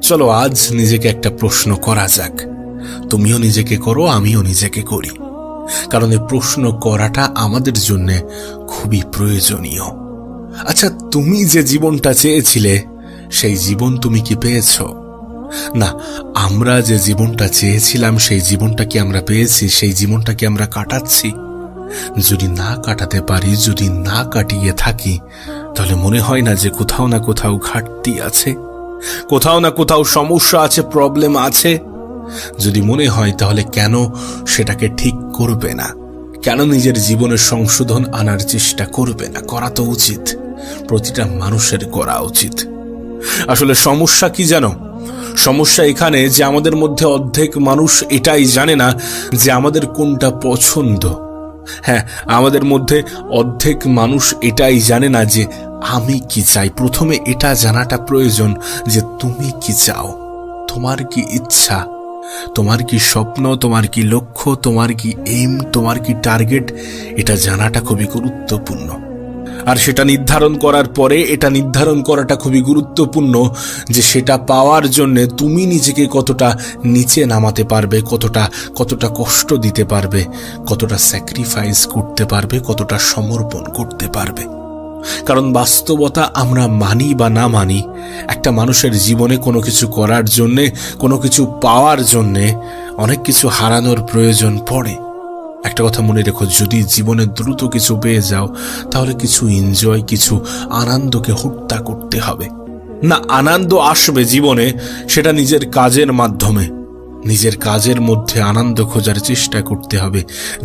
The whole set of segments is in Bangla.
চলো আজ নিজেকে একটা প্রশ্ন করা যাক। তুমিও নিজেকে করো, আমিও নিজেকে করি, কারণ এই প্রশ্ন করাটা আমাদের জন্য খুবই প্রয়োজনীয়। আচ্ছা, তুমি যে জীবনটা চেয়েছিলে সেই জীবন তুমি কি পেয়েছ? না, আমরা যে জীবনটা চেয়েছিলাম সেই জীবনটা কি আমরা পেয়েছি? সেই জীবনটা কি আমরা কাটাচ্ছি? যদি না কাটাতে পারি, যদি না কাটিয়ে থাকি, তাহলে মনে হয় না যে কোথাও না কোথাও ঘাটতি আছে, কোথাও না কোথাও সমস্যা আছে, প্রবলেম আছে? যদি মনে হয় তাহলে কেন সেটাকে ঠিক করবে না? কেন নিজের জীবনের সংশোধন আনার চেষ্টা করবে না? করা তো উচিত, প্রতিটা মানুষের করা উচিত। আসলে সমস্যা কি জানো? সমস্যা এখানে যে আমাদের মধ্যে অর্ধেক মানুষ এটাই জানে না যে আমাদের কোনটা পছন্দ। হ্যাঁ, আমাদের মধ্যে অর্ধেক মানুষ এটাই জানে না যে আমি কি চাই। প্রথমে এটা জানাটা প্রয়োজন যে তুমি কি চাও, তোমার কি ইচ্ছা, তোমার কি স্বপ্ন, তোমার কি লক্ষ্য, তোমার কি এইম, তোমার কি টার্গেট, এটা জানাটা খুবই গুরুত্বপূর্ণ। আর সেটা নির্ধারণ করার পরে এটা নির্ধারণ করাটা খুবই গুরুত্বপূর্ণ যে সেটা পাওয়ার জন্য তুমি নিজেকে কতটা নিচে নামাতে পারবে, কতটা কষ্ট দিতে পারবে, কতটা স্যাক্রিফাইস করতে পারবে, কতটা সমর্পণ করতে পারবে। কারণ বাস্তবতা আমরা মানি বা না মানি, একটা মানুষের জীবনে কোনো কিছু করার জন্যে, কোনো কিছু পাওয়ার জন্যে অনেক কিছু হারানোর প্রয়োজন পড়ে। একটা কথা মনে রেখো, যদি জীবনে দ্রুত কিছু পেয়ে যাও তাহলে কিছু এনজয়, কিছু আনন্দকে হত্যা করতে হবে না। আনন্দ আসবে জীবনে, সেটা নিজের কাজের মাধ্যমে। নিজের কাজের মধ্যে আনন্দ খোঁজার চেষ্টা করতে হবে,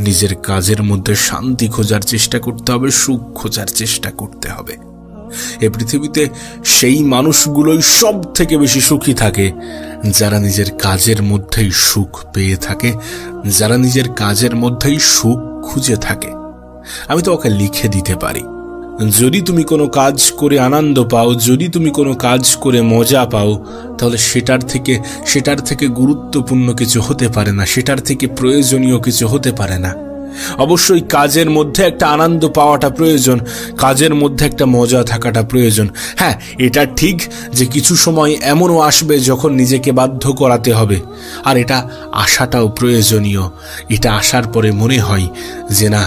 নিজের কাজের মধ্যে শান্তি খোঁজার চেষ্টা করতে হবে, সুখ খোঁজার চেষ্টা করতে হবে। এ পৃথিবীতে সেই মানুষগুলোই সব থেকে বেশি সুখী থাকে যারা নিজের কাজের মধ্যেই সুখ পেয়ে থাকে, যারা নিজের কাজের মধ্যেই সুখ খুঁজে থাকে। আমি তো ওকে লিখে দিতে পারি, যদি তুমি কোনো কাজ করে আনন্দ পাও, যদি তুমি কোনো কাজ করে মজা পাও, তাহলে সেটার থেকে গুরুত্বপূর্ণ কিছু হতে পারে না, সেটার থেকে প্রয়োজনীয় কিছু হতে পারে না। অবশ্যই কাজের মধ্যে একটা আনন্দ পাওয়াটা প্রয়োজন, কাজের মধ্যে একটা মজা থাকাটা প্রয়োজন। হ্যাঁ, এটা ঠিক যে কিছু সময় এমনও আসবে যখন নিজেকে বাধ্য করাতে হবে, আর এটা আসাটাও প্রয়োজনীয়। এটা আসার পরে মনে হয় যে না,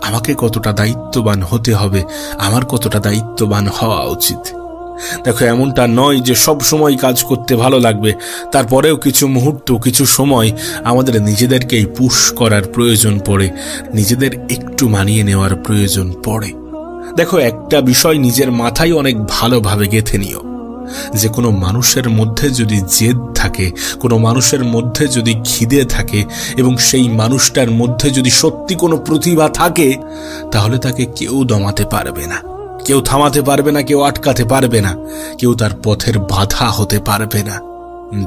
আমাকে কতটা দায়িত্ববান হতে হবে, আমার কতটা দায়িত্ববান হওয়া উচিত। দেখো, এমনটা নয় যে সব সময় কাজ করতে ভালো লাগবে, তারপরেও কিছু মুহূর্ত, কিছু সময় আমাদের নিজেদেরকেই পুশ করার প্রয়োজন পড়ে, নিজেদের একটু মানিয়ে নেওয়ার প্রয়োজন পড়ে। দেখো, একটা বিষয় নিজের মাথায় অনেক ভালোভাবে গেঁথে নিও, যে কোনো মানুষের মধ্যে যদি জেদ থাকে, কোনো মানুষের মধ্যে যদি খিদে থাকে, এবং সেই মানুষটার মধ্যে যদি সত্যি কোনো প্রতিভা থাকে, তাহলে তাকে কেউ দমাতে পারবে না, কেউ থামাতে পারবে না, কেউ আটকাতে পারবে না, কেউ তার পথের বাধা হতে পারবে না।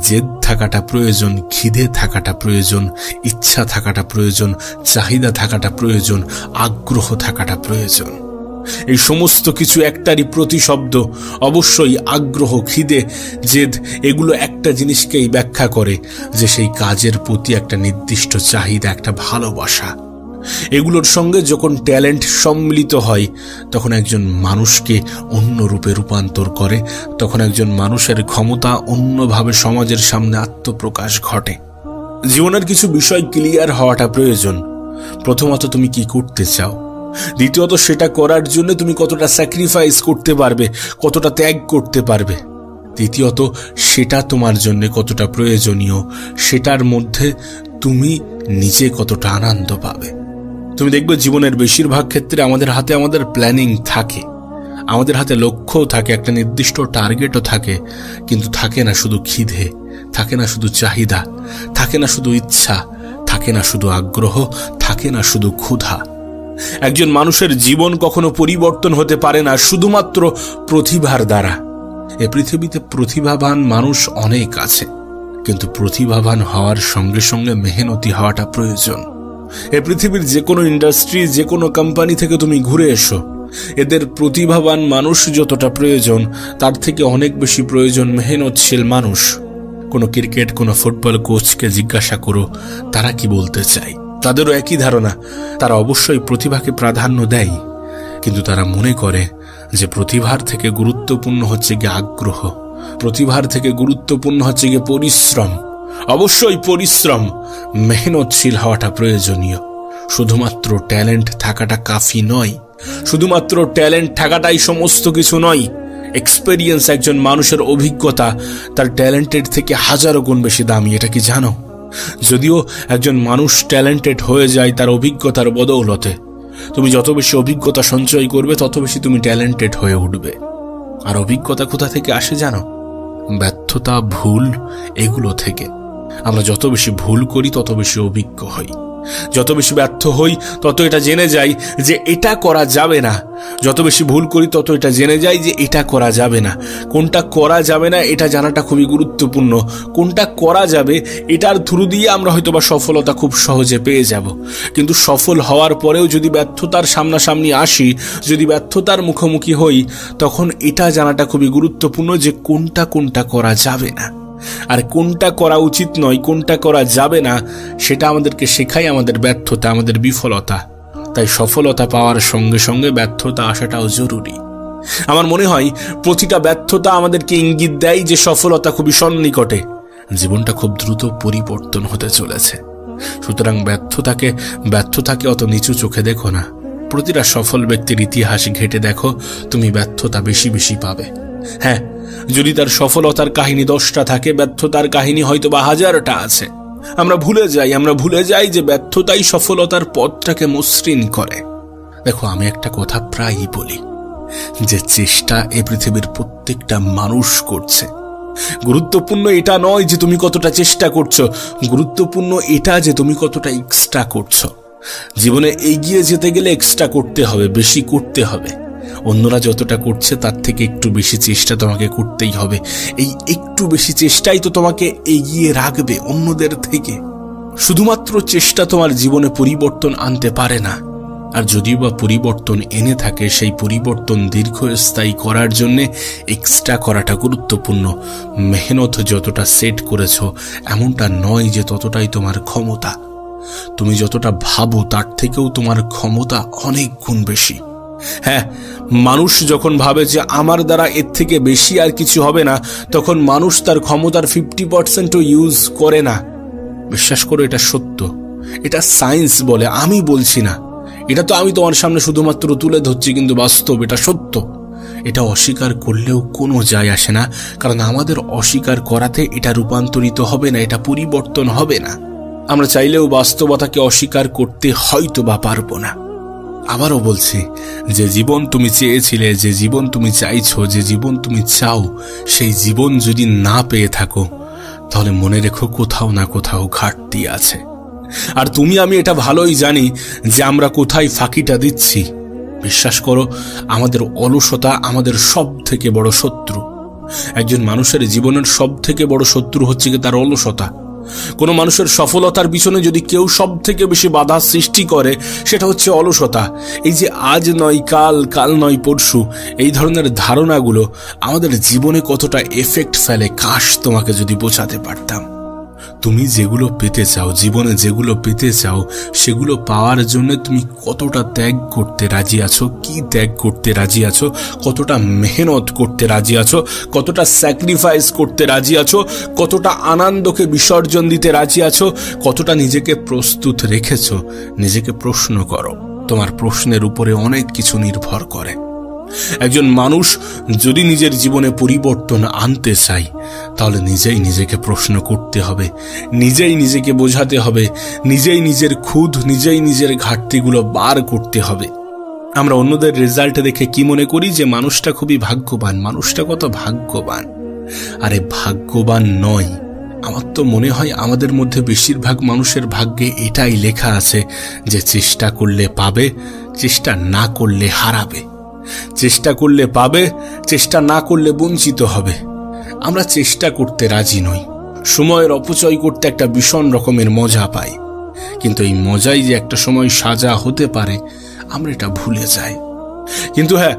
জেদ থাকাটা প্রয়োজন, খিদে থাকাটা প্রয়োজন, ইচ্ছা থাকাটা প্রয়োজন, চাহিদা থাকাটা প্রয়োজন, আগ্রহ থাকাটা প্রয়োজন। এই সমস্ত কিছু একটারই প্রতিশব্দ। অবশ্যই আগ্রহ, খিদে, জেদ এগুলো একটা জিনিসকেই ব্যাখ্যা করে, যে সেই কাজের প্রতি একটা নির্দিষ্ট চাহিদা, একটা ভালোবাসা। এগুলোর সঙ্গে যখন ট্যালেন্ট সম্মিলিত হয় তখন একজন মানুষকে অন্য রূপে রূপান্তর করে, তখন একজন মানুষের ক্ষমতা অন্যভাবে সমাজের সামনে আত্মপ্রকাশ ঘটে। জীবনের কিছু বিষয় ক্লিয়ার হওয়াটা প্রয়োজন। প্রথমত, তুমি কি করতে চাও। দ্বিতীয়ত, সেটা করার জন্য তুমি কতটা স্যাক্রিফাইস করতে পারবে, কতটা ত্যাগ করতে পারবে। তৃতীয়ত, সেটা তোমার জন্য কতটা প্রয়োজনীয়, সেটার মধ্যে তুমি নিজে কতটা আনন্দ পাবে। তুমি দেখবে জীবনের বেশিরভাগ ক্ষেত্রে আমাদের হাতে আমাদের প্ল্যানিং থাকে, আমাদের হাতে লক্ষ্যও থাকে, একটা নির্দিষ্ট টার্গেটও থাকে, কিন্তু থাকে না শুধু খিদে, থাকে না শুধু চাহিদা, থাকে না শুধু ইচ্ছা, থাকে না শুধু আগ্রহ, থাকে না শুধু ক্ষুধা। একজন মানুষের জীবন কখনো পরিবর্তন হতে পারে না শুধুমাত্র প্রতিভার দ্বারা। এ পৃথিবীতে প্রতিভাবান মানুষ অনেক আছে, কিন্তু প্রতিভাবান হওয়ার সঙ্গে সঙ্গে মেহনতি হওয়াটা প্রয়োজন। এ পৃথিবীর যে কোনো ইন্ডাস্ট্রি, যে কোনো কোম্পানি থেকে তুমি ঘুরে এসো, এদের প্রতিভাবান মানুষ যতটা প্রয়োজন তার থেকে অনেক বেশি প্রয়োজন মেহনতশীল মানুষ। কোনো ক্রিকেট, কোনো ফুটবল কোচকে জিজ্ঞাসা করো তারা কি বলতে চায়, তাদেরও একই ধারণা। তারা অবশ্যই প্রতিভাকে প্রাধান্য দেয়, কিন্তু তারা মনে করে যে প্রতিভার থেকে গুরুত্বপূর্ণ হচ্ছে গিয়ে আগ্রহ, প্রতিভার থেকে গুরুত্বপূর্ণ হচ্ছে গিয়ে পরিশ্রম। অবশ্যই পরিশ্রম, মেহনতশীল হওয়াটা প্রয়োজনীয়। শুধুমাত্র ট্যালেন্ট থাকাটা কাফি নয়, শুধুমাত্র ট্যালেন্ট থাকাটাই সমস্ত কিছু নয়। এক্সপেরিয়েন্স, একজন মানুষের অভিজ্ঞতা তার ট্যালেন্টেড থেকে হাজারো গুণ বেশি দামি, এটা কি জানো? যদিও একজন মানুষ ট্যালেন্টেড হয়ে যায় তার অভিজ্ঞতার বদৌলতে, তুমি যত বেশি অভিজ্ঞতা সঞ্চয় করবে তত বেশি তুমি ট্যালেন্টেড হয়ে উঠবে। আর অভিজ্ঞতা কোথা থেকে আসে জানো? ব্যর্থতা, ভুল, এগুলো থেকে। আমরা যত বেশি ভুল করি তত বেশি অভিজ্ঞ হই, যত বেশি ব্যর্থ হই তত এটা জেনে যাই যে এটা করা যাবে না, যত বেশি ভুল করি তত এটা জেনে যাই যে এটা করা যাবে না। কোনটা করা যাবে না এটা জানাটা খুবই গুরুত্বপূর্ণ। কোনটা করা যাবে এটার থ্রু দিয়ে আমরা হয়তোবা সফলতা খুব সহজে পেয়ে যাব, কিন্তু সফল হওয়ার পরেও যদি ব্যর্থতার সামনাসামনি আসি, যদি ব্যর্থতার মুখোমুখি হই, তখন এটা জানাটা খুবই গুরুত্বপূর্ণ যে কোনটা কোনটা করা যাবে না, আর কোনটা করা উচিত নয়, কোনটা করা যাবে না, সেটা আমাদেরকে শেখায় আমাদের ব্যর্থতা, আমাদের বিফলতা। তাই সফলতা পাওয়ার সঙ্গে সঙ্গে ব্যর্থতা আসাটাও জরুরি। আমার মনে হয় প্রতিটা ব্যর্থতা আমাদেরকে ইঙ্গিত দেয় যে সফলতা খুবই সন্নিকটে, জীবনটা খুব দ্রুত পরিবর্তন হতে চলেছে। সুতরাং ব্যর্থতাকে অত নিচু চোখে দেখো না। প্রতিটা সফল ব্যক্তির ইতিহাস ঘেটে দেখো, তুমি ব্যর্থতা বেশি বেশি পাবে। হ্যাঁ, যদি তার সফলতার কাহিনী 10টা থাকে, ব্যর্থতার কাহিনী হয়তো বা 1000টা আছে। আমরা ভুলে যাই যে ব্যর্থতাই সফলতার পথটাকে মসৃণ করে। দেখো, আমি একটা কথা প্রায়ই বলি যে চেষ্টা এই পৃথিবীর প্রত্যেকটা মানুষ করছে। গুরুত্বপূর্ণ এটা নয় যে তুমি কতটা চেষ্টা করছো, গুরুত্বপূর্ণ এটা যে তুমি কতটা এক্সট্রা করছো। জীবনে এগিয়ে যেতে গেলে এক্সট্রা করতে হবে, বেশি করতে হবে। অন্যরা যতটা করছে তার থেকে একটু বেশি চেষ্টা তোমাকে করতেই হবে। এই একটু বেশি চেষ্টাই তো তোমাকে এগিয়ে রাখবে অন্যদের থেকে। শুধুমাত্র চেষ্টা তোমার জীবনে পরিবর্তন আনতে পারে না, আর যদিও বা পরিবর্তন এনে থাকে, সেই পরিবর্তন দীর্ঘস্থায়ী করার জন্য এক্সট্রা করাটা গুরুত্বপূর্ণ। মেহনত যতটা সেট করেছো এমনটা নয় যে ততটাই তোমার ক্ষমতা। তুমি যতটা ভাবো তার থেকেও তোমার ক্ষমতা অনেক গুণ বেশি। হ্যাঁ, মানুষ যখন ভাবে যে আমার দ্বারা এর থেকে বেশি আর কিছু হবে না, তখন মানুষ তার ক্ষমতার 50%ও ইউজ করে না। বিশ্বাস করো, এটা সত্য, এটা সায়েন্স বলে, আমি বলছি না। এটা তো আমি তোমার সামনে শুধুমাত্র তুলে ধরছি, কিন্তু বাস্তব, এটা সত্য। এটা অস্বীকার করলেও কোনো যায় আসে না, কারণ আমাদের অস্বীকার করাতে এটা রূপান্তরিত হবে না, এটা পরিবর্তন হবে না। আমরা চাইলেও বাস্তবতাকে অস্বীকার করতে হয়তো বা পারবো না। আবারও বলছি, যে জীবন তুমি চেয়েছিলে, যে জীবন তুমি চাইছো, যে জীবন তুমি চাও, সেই জীবন যদি না পেয়ে থাকো, তাহলে মনে রেখো কোথাও না কোথাও ঘাটতি আছে। আর তুমি আমি এটা ভালোই জানি যে আমরা কোথায় ফাঁকিটা দিচ্ছি। বিশ্বাস করো, আমাদের অলসতা আমাদের সব থেকে বড় শত্রু। একজন মানুষের জীবনের সব থেকে বড় শত্রু হচ্ছে কি তার অলসতা। কোনো মানুষের সফলতার পিছনে যদি কেউ সব থেকে বেশি বাধা সৃষ্টি করে, সেটা হচ্ছে অলসতা। এই যে আজ নয় কাল, কাল নয় পরশু, এই ধরনের ধারণাগুলো আমাদের জীবনে কতটা এফেক্ট ফেলে, কাশ তোমাকে যদি বোঝাতে পারতাম। তুমি যেগুলো পেতে চাও, জীবনে যেগুলো পেতে চাও, সেগুলো পাওয়ার জন্য তুমি কতটা ত্যাগ করতে রাজি আছো, কি ত্যাগ করতে রাজি আছো, কতটা মেহনত করতে রাজি আছো, কতটা স্যাক্রিফাইস করতে রাজি আছো, কতটা আনন্দকে বিসর্জন দিতে রাজি আছো, কতটা নিজেকে প্রস্তুত রেখেছো। নিজেকে প্রশ্ন করো, তোমার প্রশ্নের উপরে অনেক কিছু নির্ভর করে। একজন মানুষ যদি নিজের জীবনে পরিবর্তন আনতে চায়, তাহলে নিজেই নিজেকে প্রশ্ন করতে হবে, নিজেই নিজেকে বোঝাতে হবে, নিজেই নিজের খুঁত, নিজেই নিজের ঘাটতিগুলো বার করতে হবে। আমরা অন্যদের রেজাল্ট দেখে কি মনে করি যে মানুষটা খুবই ভাগ্যবান, মানুষটা কত ভাগ্যবান। আরে ভাগ্যবান নয়, আমার তো মনে হয় আমাদের মধ্যে বেশিরভাগ মানুষের ভাগ্যে এটাই লেখা আছে যে চেষ্টা করলে পাবে, চেষ্টা না করলে হারাবে। চেষ্টা করলে পাবে, চেষ্টা না করলে বঞ্চিত হবে। আমরা চেষ্টা করতে রাজি নই। সময়ের অপচয় করতে একটা ভীষণ রকমের মজা পাই, কিন্তু এই মজাই যে একটা সময় সাজা হতে পারে আমরা এটা ভুলে যাই। কিন্তু হ্যাঁ,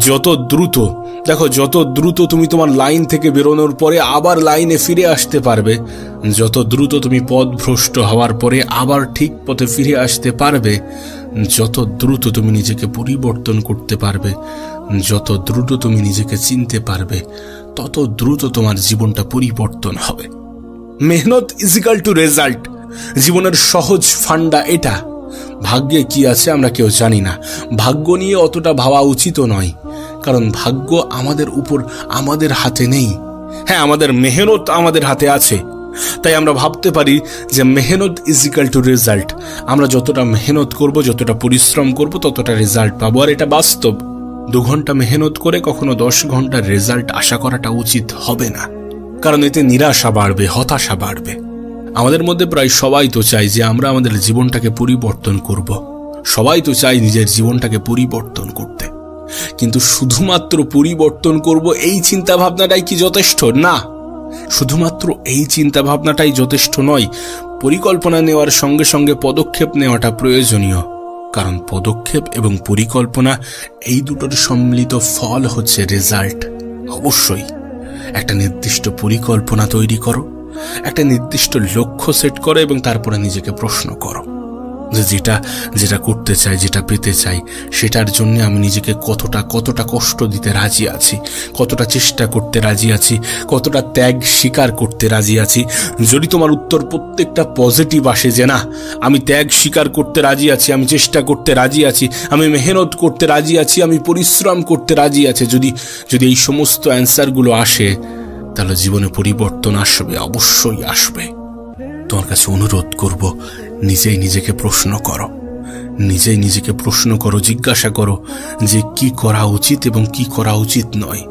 যত দ্রুত তুমি তোমার লাইন থেকে বেরোনোর পরে আবার লাইনে ফিরে আসতে পারবে, যত দ্রুত তুমি পথভ্রষ্ট হওয়ার পরে আবার ঠিক পথে ফিরে আসতে পারবে, যত দ্রুত তুমি নিজেকে পরিবর্তন করতে পারবে, যত দ্রুত তুমি নিজেকে চিনতে পারবে, তত দ্রুত তোমার জীবনটা পরিবর্তন হবে। মেহনত ইজিক্যাল টু রেজাল্ট, জীবনের সহজ ফান্ডা এটা। ভাগ্যে কি আছে আমরা কেউ জানি না, ভাগ্য নিয়ে অতটা ভাবা উচিত নয়, কারণ ভাগ্য আমাদের উপর, আমাদের হাতে নেই। হ্যাঁ, আমাদের মেহনত আমাদের হাতে আছে। তাই আমরা ভাবতে পারি যে মেহনত ইজিক্যাল টু রেজাল্ট। আমরা যতটা মেহনত করব, যতটা পরিশ্রম করব, ততটা রেজাল্ট পাবো। আর এটা বাস্তব। 2 ঘন্টা মেহনত করে কখনো 10 ঘন্টার রেজাল্ট আশা করাটা উচিত হবে না, কারণ এতে নিরাশা বাড়বে, হতাশা বাড়বে। আমাদের মধ্যে প্রায় সবাই তো চাই যে আমরা আমাদের জীবনটাকে পরিবর্তন করব। সবাই তো চাই নিজের জীবনটাকে পরিবর্তন করতে, কিন্তু শুধুমাত্র পরিবর্তন করব এই চিন্তা ভাবনাটাই কি যথেষ্ট? না, শুধুমাত্র এই চিন্তা ভাবনাটাই যথেষ্ট নয়। পরিকল্পনা নেওয়ার সঙ্গে সঙ্গে পদক্ষেপ নেওয়াটা প্রয়োজনীয়, কারণ পদক্ষেপ এবং পরিকল্পনা এই দুটোর সম্মিলিত ফল হচ্ছে রেজাল্ট। অবশ্যই একটা নির্দিষ্ট পরিকল্পনা তৈরি করো, একটা নির্দিষ্ট লক্ষ্য সেট করো এবং তারপরে নিজেকে প্রশ্ন করো যে যেটা করতে চাই, যেটা পেতে চাই, সেটার জন্য আমি নিজেকে কতটা কষ্ট দিতে রাজি আছি, কতটা চেষ্টা করতে রাজি আছি, কতটা ত্যাগ স্বীকার করতে রাজি আছি। যদি তোমার উত্তর প্রত্যেকটা পজিটিভ আসে যে না, আমি ত্যাগ স্বীকার করতে রাজি আছি, আমি চেষ্টা করতে রাজি আছি, আমি মেহনত করতে রাজি আছি, আমি পরিশ্রম করতে রাজি আছি, যদি এই সমস্ত অ্যান্সারগুলো আসে, তাহলে জীবনে পরিবর্তন আসবে, অবশ্যই আসবে। তোমার কাছে অনুরোধ করব, নিজেই নিজেকে প্রশ্ন করো, জিজ্ঞাসা করো যে কি করা উচিত এবং কি করা উচিত নয়।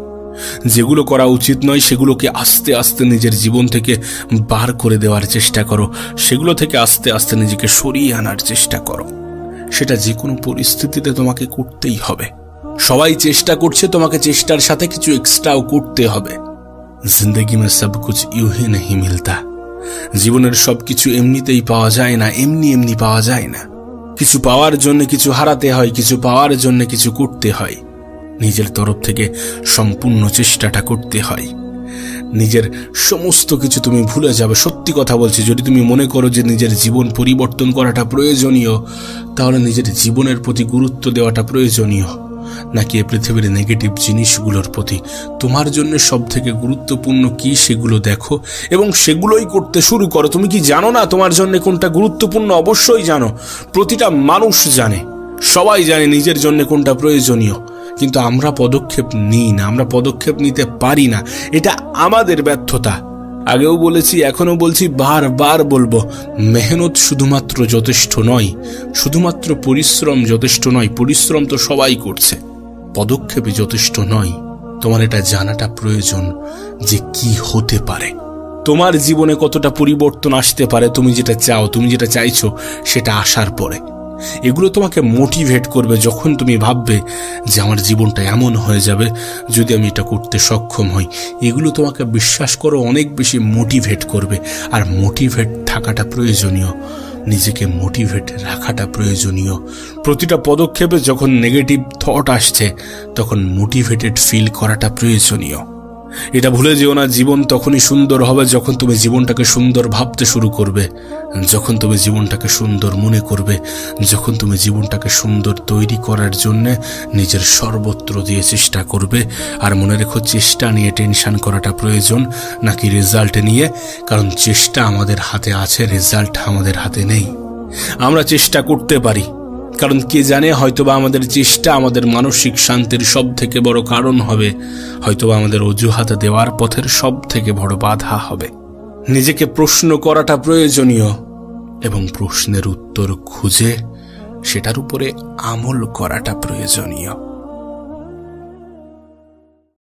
যেগুলো করা উচিত নয় সেগুলোকে আস্তে আস্তে নিজের জীবন থেকে বার করে দেওয়ার চেষ্টা করো, সেগুলো থেকে আস্তে আস্তে নিজেকে সরিয়ে আনার চেষ্টা করো। সেটা যে কোনো পরিস্থিতিতে তোমাকে করতেই হবে। সবাই চেষ্টা করছে, তোমাকে চেষ্টার সাথে কিছু এক্সট্রাও করতে হবে। জিন্দগি মে সব কুছ ইউ হি নেহি মিলতা। জীবনের সবকিছু এমনিতেই পাওয়া যায় না, এমনি পাওয়া যায় না। কিছু পাওয়ার জন্য কিছু হারাতে হয়, কিছু পাওয়ার জন্য কিছু করতে হয়। নিজের তরফ থেকে সম্পূর্ণ চেষ্টাটা করতে হয়। নিজের সমস্ত কিছু তুমি ভুলে যাবে। সত্যি কথা বলছি, যদি তুমি মনে করো যে নিজের জীবন পরিবর্তন করাটা প্রয়োজনীয়, তাহলে নিজের জীবনের প্রতি গুরুত্ব দেওয়াটা প্রয়োজনীয়, নাকি এই পৃথিবীর নেগেটিভ জিনিসগুলোর প্রতি। তোমার জন্য সব থেকে গুরুত্বপূর্ণ কি সেগুলো দেখো এবং সেগুলোই করতে শুরু করো। তুমি কি জানো না তোমার জন্য কোনটা গুরুত্বপূর্ণ? অবশ্যই জানো, প্রতিটা মানুষ জানে, সবাই জানে নিজের জন্য কোনটা প্রয়োজনীয়, কিন্তু আমরা পদক্ষেপ নিই না, আমরা পদক্ষেপ নিতে পারি না। এটা আমাদের ব্যর্থতা। আগেও বলেছি, এখনো বলছি, বারবার বলবো, মেহনত শুধুমাত্র যথেষ্ট নয়, শুধুমাত্র পরিশ্রম যথেষ্ট নয়। পরিশ্রম তো সবাই করছে, পদক্ষেপই যথেষ্ট নয়। তোমার এটা জানাটা প্রয়োজন যে কি হতে পারে, তোমার জীবনে কতটা পরিবর্তন আসতে পারে। তুমি যেটা চাও, তুমি যেটা চাইছো, সেটা আসার পরে এগুলো তোমাকে মোটিভেট করবে। যখন তুমি ভাববে যে আমার জীবনটা এমন হয়ে যাবে যদি আমি এটা করতে সক্ষম হই, এগুলো তোমাকে, বিশ্বাস করো, অনেক বেশি মোটিভেট করবে। আর মোটিভেট থাকাটা প্রয়োজনীয়, নিজেকে মোটিভেট রাখাটা প্রয়োজনীয়। প্রতিটা পদক্ষেপে যখন নেগেটিভ থট আসছে, তখন মোটিভেটেড ফিল করাটা প্রয়োজনীয়। এটা ভুলে যেও না, জীবন তখনই সুন্দর হবে যখন তুমি জীবনটাকে সুন্দর ভাবতে শুরু করবে, যখন তুমি জীবনটাকে সুন্দর মনে করবে, যখন তুমি জীবনটাকে সুন্দর তৈরি করার জন্য নিজের সর্বত্র দিয়ে চেষ্টা করবে। আর মনে রেখো, চেষ্টা নিয়ে টেনশন করাটা প্রয়োজন নাকি রেজাল্ট নিয়ে, কারণ চেষ্টা আমাদের হাতে আছে, রেজাল্ট আমাদের হাতে নেই। আমরা চেষ্টা করতে পারি, কারণ কে জানে, হয়তোবা আমাদের চেষ্টা আমাদের মানসিক শান্তির সব থেকে বড় কারণ হবে, হয়তোবা আমাদের অজুহাত দেওয়ার পথের সব থেকে বড় বাধা হবে। নিজেকে প্রশ্ন করাটা প্রয়োজনীয় এবং প্রশ্নের উত্তর খুঁজে সেটার উপরে আমল করাটা প্রয়োজনীয়।